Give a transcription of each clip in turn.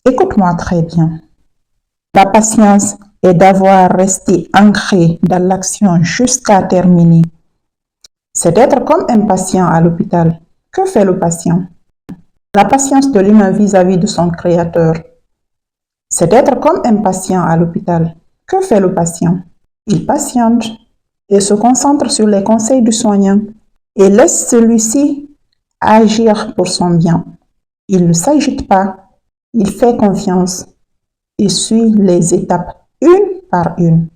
Écoute-moi très bien. La patience est d'avoir resté ancré dans l'action jusqu'à terminer. C'est d'être comme un patient à l'hôpital. Que fait le patient? La patience de l'humain vis-à-vis de son créateur. C'est d'être comme un patient à l'hôpital. Que fait le patient? Il patiente et se concentre sur les conseils du soignant et laisse celui-ci agir pour son bien. Il ne s'agite pas, il fait confiance et suit les étapes une par une,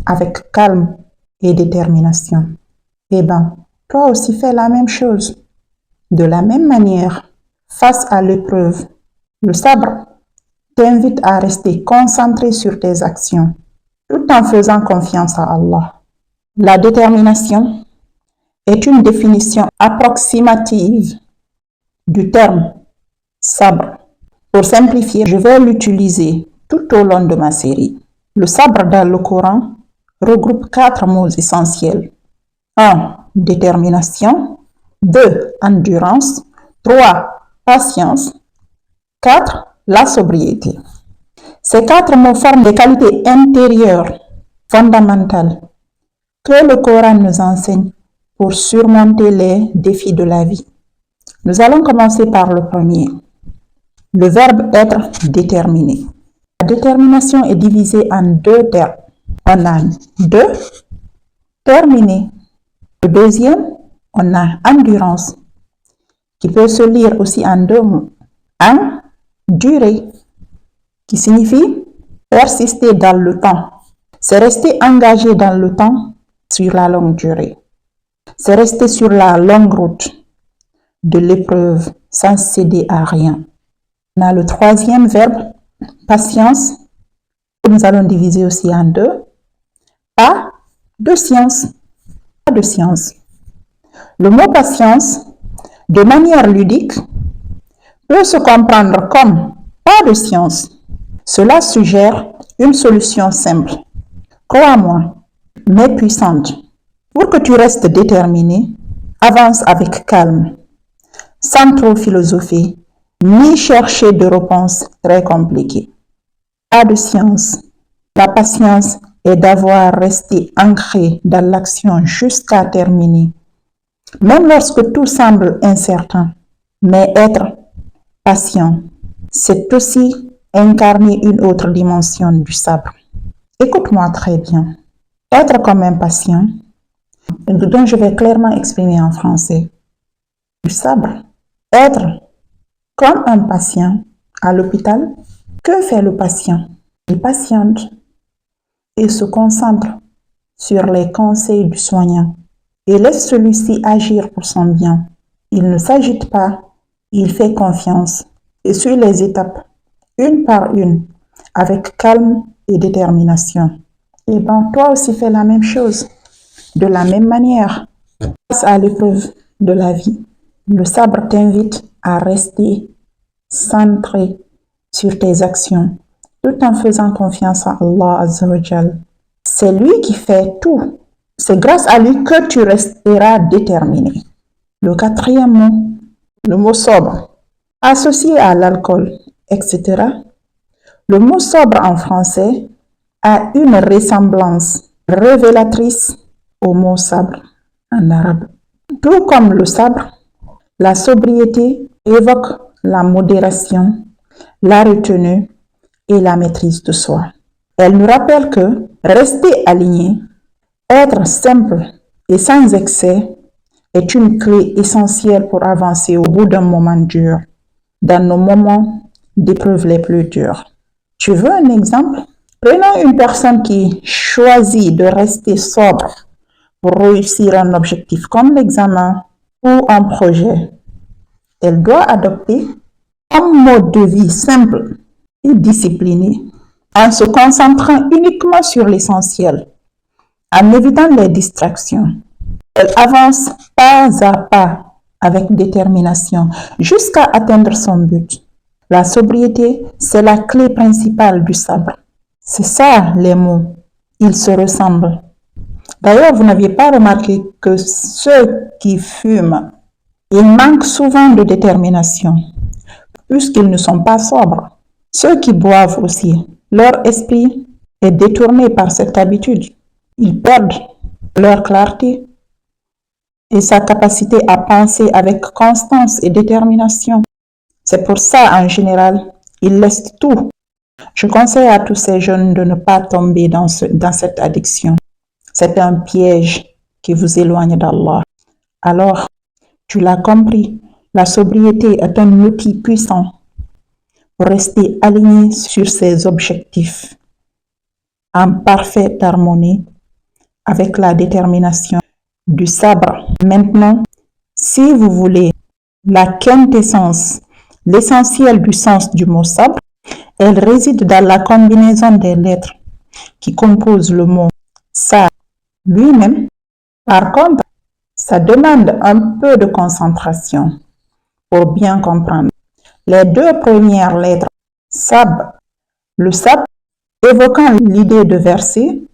avec calme et détermination. Eh bien, toi aussi fais la même chose. De la même manière, face à l'épreuve, le sabre t'invite à rester concentré sur tes actions, tout en faisant confiance à Allah. La détermination est une définition approximative du terme sabre. Pour simplifier, je vais l'utiliser tout au long de ma série. Le sabre dans le Coran regroupe 4 mots essentiels. 1. Détermination. 2. Endurance. 3. Patience. 4. La sobriété. Ces 4 mots forment des qualités intérieures fondamentales que le Coran nous enseigne pour surmonter les défis de la vie. Nous allons commencer par le premier. Le verbe être déterminé. La détermination est divisée en 2 termes. On a de terminer. Le deuxième, on a endurance, qui peut se lire aussi en 2 mots. Durer, qui signifie persister dans le temps. C'est rester engagé dans le temps sur la longue durée. C'est rester sur la longue route de l'épreuve sans céder à rien. On a le troisième verbe, patience, que nous allons diviser aussi en 2. Pas de science. Pas de science. Le mot patience, de manière ludique, peut se comprendre comme pas de science. Cela suggère une solution simple. Crois-moi, mais puissante. Pour que tu restes déterminé, avance avec calme, sans trop philosopher, ni chercher de réponses très compliquées. Pas de science. La patience est d'avoir resté ancré dans l'action jusqu'à terminer, même lorsque tout semble incertain. Mais être patient, c'est aussi incarner une autre dimension du sabre. Écoute-moi très bien. Être comme un patient, dont je vais clairement exprimer en français, du sabre. Être comme un patient à l'hôpital. Que fait le patient? Il patiente et se concentre sur les conseils du soignant et laisse celui-ci agir pour son bien. Il ne s'agite pas, il fait confiance et suit les étapes une par une avec calme et détermination. Et bien, toi aussi fais la même chose. De la même manière, face à l'épreuve de la vie, le sabre t'invite à rester centré sur tes actions, tout en faisant confiance à Allah Azza wa Jal. C'est lui qui fait tout. C'est grâce à lui que tu resteras déterminé. Le quatrième mot, le mot sobre, associé à l'alcool, etc. Le mot sobre en français a une ressemblance révélatrice au mot sabre en arabe. Tout comme le sabre, la sobriété évoque la modération, la retenue et la maîtrise de soi. Elle nous rappelle que rester aligné, être simple et sans excès est une clé essentielle pour avancer au bout d'un moment dur, dans nos moments d'épreuve les plus durs. Tu veux un exemple? Prenons une personne qui choisit de rester sobre pour réussir un objectif comme l'examen ou un projet. Elle doit adopter un mode de vie simple et discipliné en se concentrant uniquement sur l'essentiel, en évitant les distractions. Elle avance pas à pas avec détermination jusqu'à atteindre son but. La sobriété, c'est la clé principale du sabre. C'est ça les mots. Ils se ressemblent. D'ailleurs, vous n'aviez pas remarqué que ceux qui fument, ils manquent souvent de détermination. puisqu'ils ne sont pas sobres. Ceux qui boivent aussi, leur esprit est détourné par cette habitude. Ils perdent leur clarté et sa capacité à penser avec constance et détermination. C'est pour ça, en général, ils laissent tout. Je conseille à tous ces jeunes de ne pas tomber dans cette addiction. C'est un piège qui vous éloigne d'Allah. Alors, tu l'as compris, la sobriété est un outil puissant pour rester aligné sur ses objectifs, en parfaite harmonie avec la détermination du sabre. Maintenant, si vous voulez la quintessence, l'essentiel du sens du mot sabre, elle réside dans la combinaison des lettres qui composent le mot sa lui-même. Par contre, ça demande un peu de concentration pour bien comprendre. Les deux premières lettres, sab, le sab, évoquant l'idée de verser,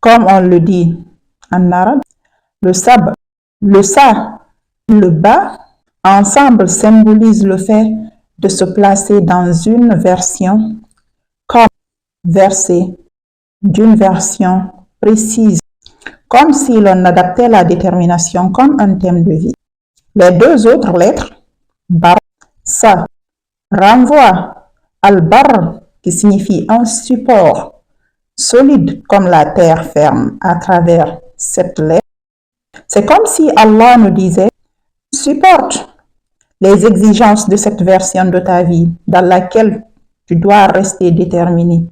comme on le dit en arabe, le sab, le sa, le ba, ensemble symbolisent le fait de se placer dans une version comme verser d'une version précise, comme si l'on adaptait la détermination comme un thème de vie. Les deux autres lettres, bar, sa, renvoient al-bar, qui signifie un support solide comme la terre ferme à travers cette lettre. C'est comme si Allah nous disait, supporte les exigences de cette version de ta vie dans laquelle tu dois rester déterminé.